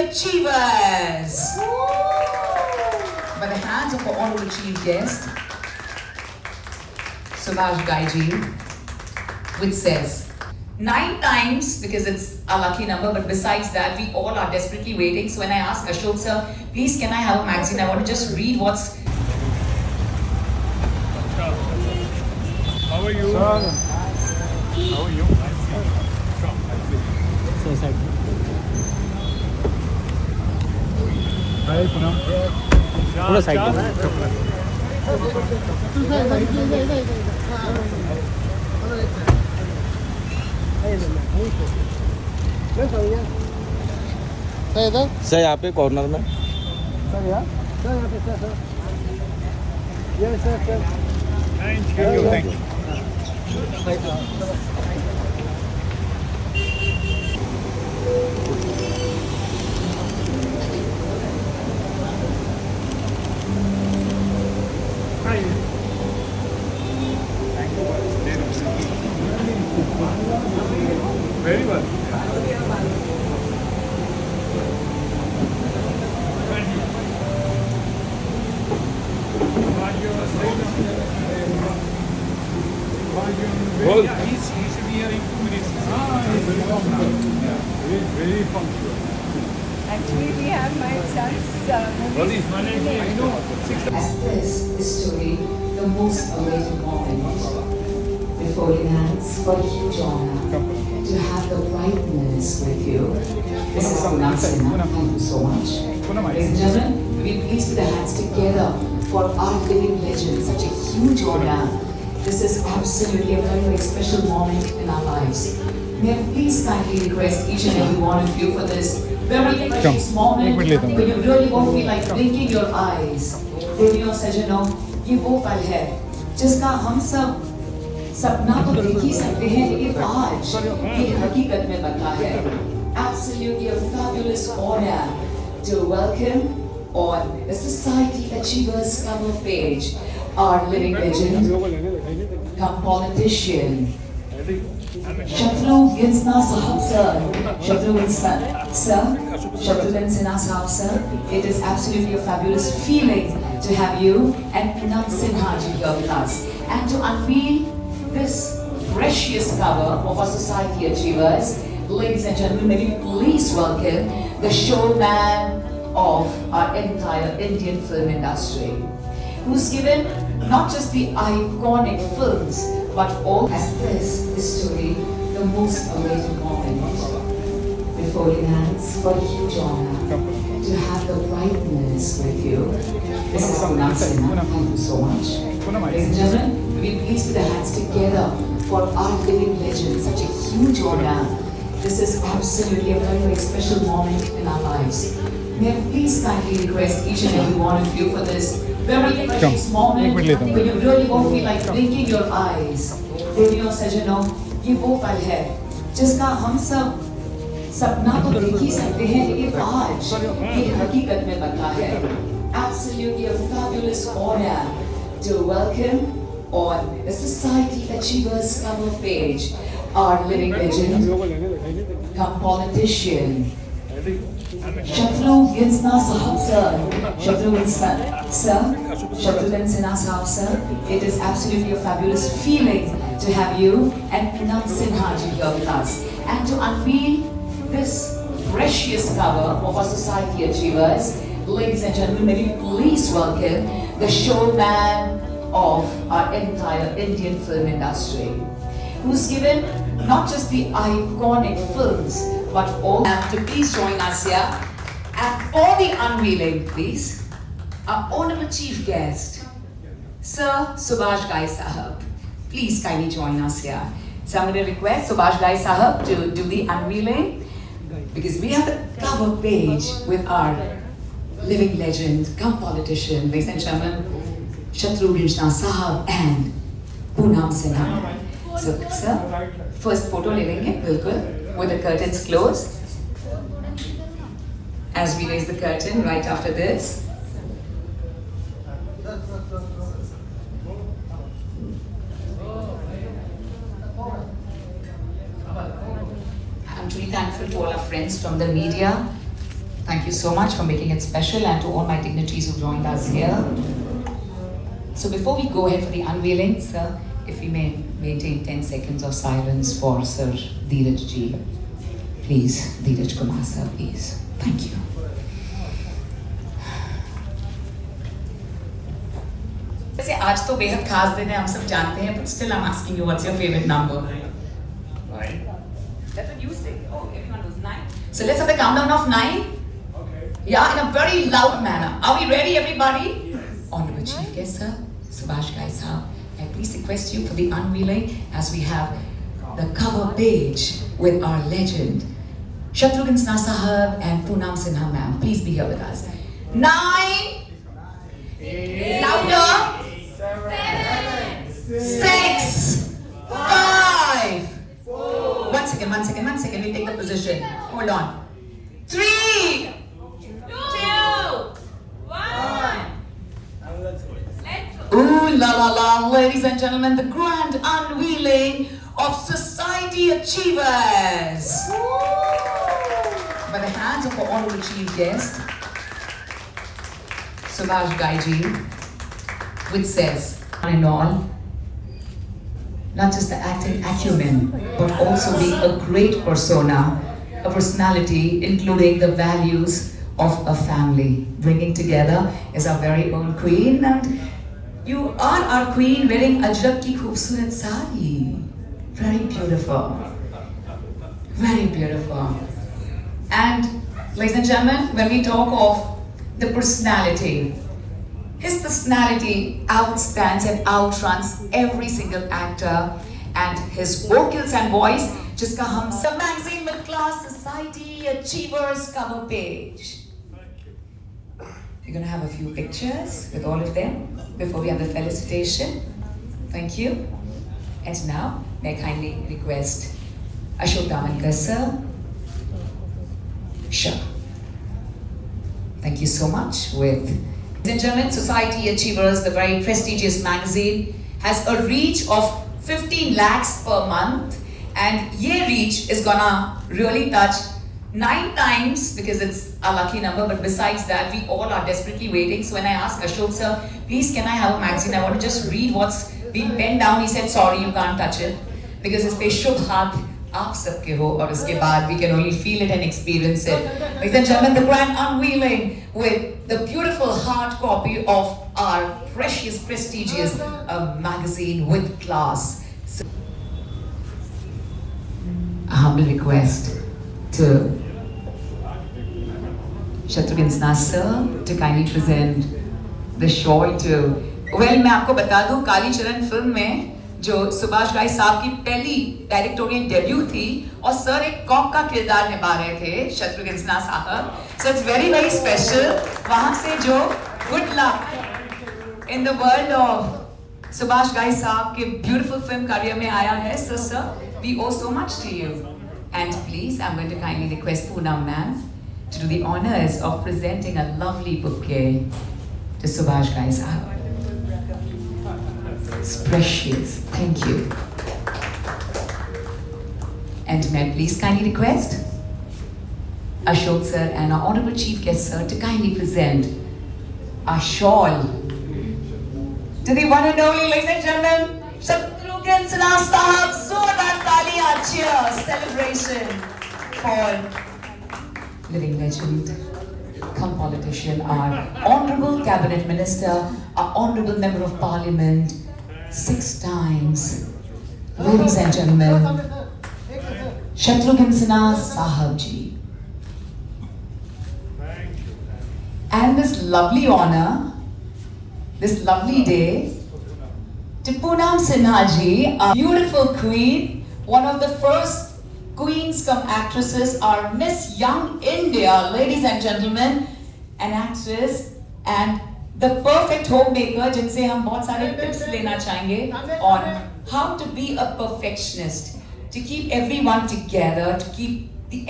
Achievers. By the hands of our honorable chief guest, Subhash Gaiji, which says 9 times because it's a lucky number, but besides that, we all are desperately waiting. So when I ask Ashok sir, please can I have a magazine? I want to just read what's. How are you? How are you? Hi, Punam. थोड़ा side sir यहाँ पे corner में Thank you. Thank you. Very well. Thank you. Well, Yeah, he should be here in 2 minutes. He's very punctual. Yeah, very punctual. Actually, we have my son's What is my name? I know. As this is truly the most awaited moment before holding hands for a huge honor to have the brightness with you. This is Poonam Sinha. Thank you so much. Ladies and gentlemen, we please put the hands together for our living legend. Such a huge honor. This is absolutely a very, very special moment in our lives. May I please kindly request each and every one of you for this very precious moment when you really won't feel like blinking your eyes. देवियों सजनों, ये वो पल है जिसका हम सब सपना तो देख ही सकते हैं, लेकिन आज ये हकीकत में बना है. Absolutely a fabulous honor to welcome on the Society Achievers cover page our living legend, come politician, Shatrughan Sinha Sahab sir. Shatrughan Sinha Sahab sir. It is absolutely a fabulous feeling to have you and Poonam Sinha ji here with us, and to unveil this precious cover of our Society Achievers. Ladies and gentlemen, may we please welcome the showman of our entire Indian film industry, who's given not just the iconic films, but all. As this is truly the most awaited moment before holding hands for a huge honor to have the brightness with you. This is Poonam Sinha. Thank you so much. Ladies and gentlemen, we please put the hands together for our living legend. Such a huge honor. This is absolutely a very, very special moment in our lives. May I please kindly request each and every one of you for this very precious moment when you really won't feel like blinking your eyes. देवियों सजनों, ये वो पल है जिसका हम सब सपना तो देख ही सकते हैं, लेकिन आज ये हकीकत में बना है. Absolutely a fabulous honor to welcome on the Society Achievers cover page our living legend, come politician, Shatrughan Sinha Sahab sir. Shatrughan Sinha Sahab sir. It is absolutely a fabulous feeling to have you and Poonam Sinha ji here with us, and to unveil this precious cover of our Society Achievers. Ladies and gentlemen, may we please welcome the showman of our entire Indian film industry, who's given not just the iconic films, but all. And to please join us here, and for the unveiling, please, our honorable chief guest, Sir Subhash Ghai Sahab. Please kindly join us here. So I'm going to request Subhash Ghai Sahab to do the unveiling, because we have the cover page with our living legend, come politician, ladies and gentlemen, Shatrughan Sinha Sahab and Poonam Sinha. So, sir, first photo le lenge, bilkul, with the curtains closed. As we raise the curtain right after this. I'm truly thankful to all our friends from the media. Thank you so much for making it special, and to all my dignitaries who joined us here. So before we go ahead for the unveiling, sir, if we may maintain 10 seconds of silence for Sir Dheeraj ji. Please, Dheeraj Kumar sir, please. Thank you. वैसे आज तो बेहद खास दिन है, हम सब जानते हैं, but still I'm asking you, what's your favorite number? 9. That's what you say. Oh, everyone knows 9. So let's have the countdown of 9. Okay. Yeah, in a very loud manner. Are we ready, everybody? Yes. Honorable Chief Guest, sir, Subhash Ghai sahab, I please request you for the unveiling as we have the cover page with our legend, Shatrughan Sinha sahab and Poonam Sinha ma'am. Please be here with us. 9. 8. Louder. 6. 5. 4. One second. We'll take the position. Hold on. 3. 2. 1. Ooh la la la, ladies and gentlemen, the grand unveiling of Society Achievers. By the hands of our honorable chief guest, Subhash Ghai ji, which says, all in all, not just the acting acumen, but also being a great persona, a personality, including the values of a family. Bringing together is our very own queen, and you are our queen wearing Ajrak ki khoobsurat sari. Very beautiful. Very beautiful. And ladies and gentlemen, when we talk of the personality, his personality outstands and outruns every single actor, and his vocals and voice jiska hum sab magazine Middle Class Society Achievers cover page. We're going to have a few pictures with all of them before we have the felicitation. Thank you. And now, may I kindly request Ashok Damankar sir. Sure. Thank you so much. Ladies and gentlemen, Society Achievers, the very prestigious magazine, has a reach of 15 lakhs per month, and ye reach is gonna really touch 9 times because it's a lucky number, but besides that, we all are desperately waiting. So when I asked Ashok sir, please can I have a magazine, I want to just read what's been penned down, he said, sorry, you can't touch it because it's pe shubh haath aap sabke ho, aur uske baad we can only feel it and experience it. Ladies and gentlemen, the grand unveiling with the beautiful hard copy of our precious, prestigious magazine with class. So, a humble request to Shatrughan Sinha sir to kindly present the shawl to. Well, मैं आपको बता दूं, काली चरण film में जो सुभाष घाई साहब की पहली डायरेक्टोरियल डेब्यू थी और सर एक कॉक का किरदार निभा रहे थे, शत्रुघ्न सिन्हा साहब. So it's very very special. वहाँ से जो good luck in the world of Subhash घाई साहब के beautiful film career में आया है. So sir, we owe so much to you. And please, I'm going to kindly request Poonam ma'am to do the honors of presenting a lovely bouquet to Subhash Ghai sahab. It's precious. Thank you. And may I please kindly request Ashok sir and our honorable chief guest sir to kindly present our shawl to the one and only, ladies and gentlemen, Shatrughan Sinha sahab. Zordar taaliyan, cheers, celebration for living legend, come politician, our honorable cabinet minister, our honorable member of parliament, 6 times, ladies and gentlemen, Shatrughan Sinha sahab ji. And this lovely honor, this lovely day, to Poonam Sinha ji, our beautiful queen, one of the first queens come actresses, our Miss Young India, ladies and gentlemen, an actress and the perfect homemaker, जिनसे हम बहुत सारे tips लेना चाहेंगे on how to be a perfectionist, to keep everyone together, to keep the